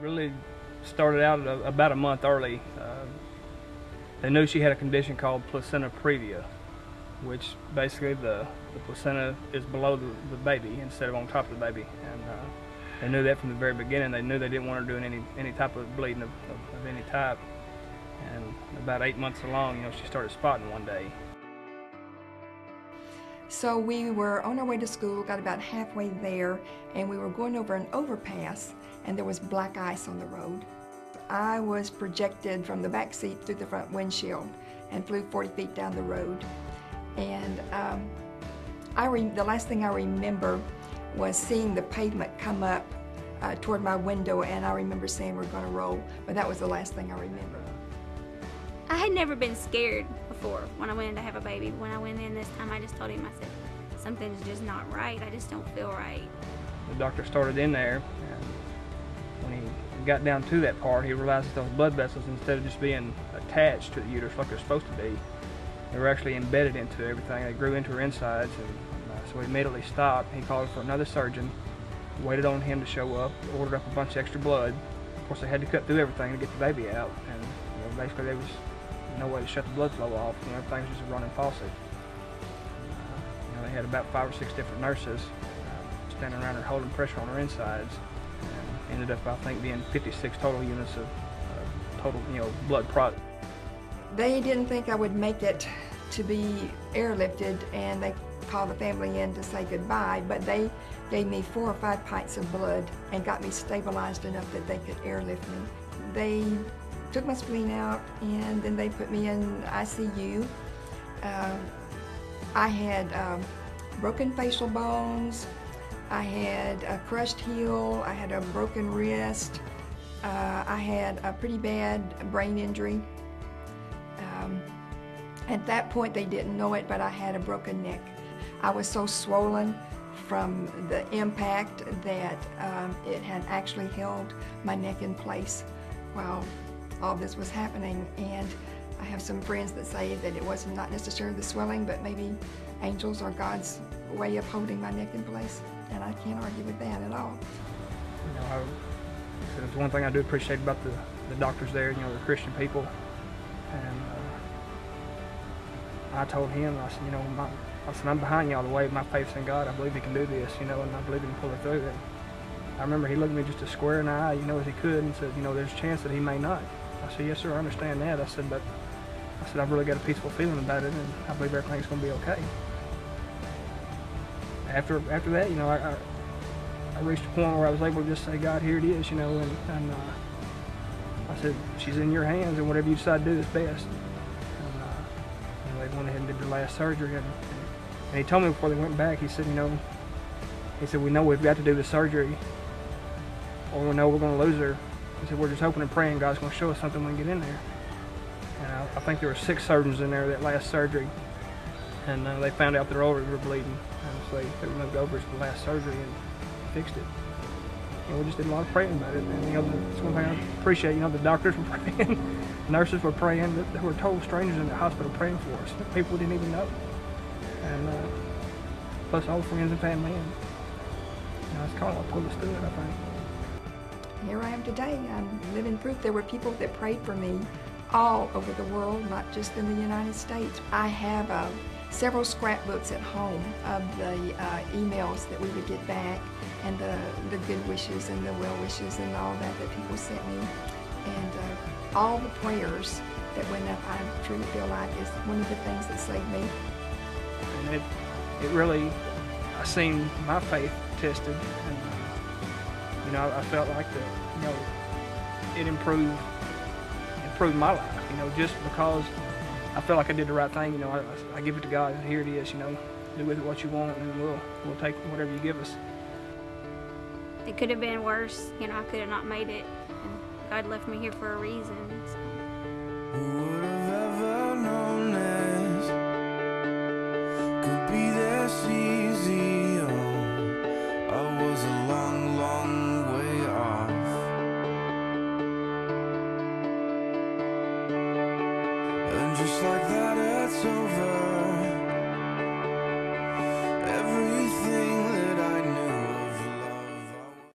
really started out about a month early. They knew she had a condition called placenta previa, which basically the placenta is below the baby instead of on top of the baby. And they knew that from the very beginning. They knew they didn't want her doing any type of bleeding of any type. And about 8 months along, she started spotting one day. So we were on our way to school, got about halfway there, and we were going over an overpass, and there was black ice on the road. I was projected from the back seat through the front windshield and flew 40 feet down the road. And the last thing I remember was seeing the pavement come up toward my window, and I remember saying we're going to roll, but that was the last thing I remember. I had never been scared before when I went in to have a baby. When I went in this time, I just told him, I said, something's just not right. I just don't feel right. The doctor started in there, and when he got down to that part, he realized that those blood vessels, instead of just being attached to the uterus like they're supposed to be, they were actually embedded into everything. They grew into her insides, and so he immediately stopped. He called for another surgeon, waited on him to show up, ordered up a bunch of extra blood. Of course, they had to cut through everything to get the baby out, and basically there was no way to shut the blood flow off. Everything was just a running faucet. They had about 5 or 6 different nurses standing around her holding pressure on her insides, and ended up, I think, being 56 total units of total, blood product. They didn't think I would make it to be airlifted, and they called the family in to say goodbye, but they gave me 4 or 5 pints of blood and got me stabilized enough that they could airlift me. They took my spleen out, and then they put me in ICU. I had broken facial bones, I had a crushed heel, I had a broken wrist, I had a pretty bad brain injury. At that point they didn't know it, but I had a broken neck. I was so swollen from the impact that it had actually held my neck in place while all this was happening. And I have some friends that say that it was not necessarily the swelling, but maybe angels or God's way of holding my neck in place. And I can't argue with that at all. It's one thing I do appreciate about the doctors there, the Christian people. And I told him, I said, I'm behind you all the way. My faith's in God. I believe He can do this, and I believe He can pull it through. And I remember he looked at me just as square in the eye, as he could, and said, there's a chance that he may not. I said, yes, sir, I understand that. I said, but I've really got a peaceful feeling about it, and I believe everything's going to be okay. After that, I reached a point where I was able to just say, God, here it is, and I said, she's in your hands, and whatever you decide to do is best. And they went ahead and did the last surgery, and he told me before they went back, he said, we know we've got to do the surgery, or we know we're going to lose her. He said, we're just hoping and praying God's going to show us something when we get in there. And I think there were 6 surgeons in there that last surgery, and they found out their ovaries were bleeding, and so they removed ovaries for the last surgery and fixed it. We just did a lot of praying about it, and that's one thing I appreciate. The doctors were praying, nurses were praying, there were total strangers in the hospital praying for us, people we didn't even know, and plus all friends and family, and that's kind of what pulled us through it, I think. Here I am today. I'm living proof. There were people that prayed for me all over the world, not just in the United States. I have several scrapbooks at home of the emails that we would get back, and the good wishes and the well wishes and all that people sent me, and all the prayers that went up. I truly feel like is one of the things that saved me. And it really, I seen my faith tested, and I felt like it improved my life. Just because I felt like I did the right thing. I give it to God, and here it is. Do with it what you want, and we'll take whatever you give us. It could have been worse. I could have not made it, and God left me here for a reason. So. Who would have ever known this could be this easy? Oh, I was a long, long way off. And just like that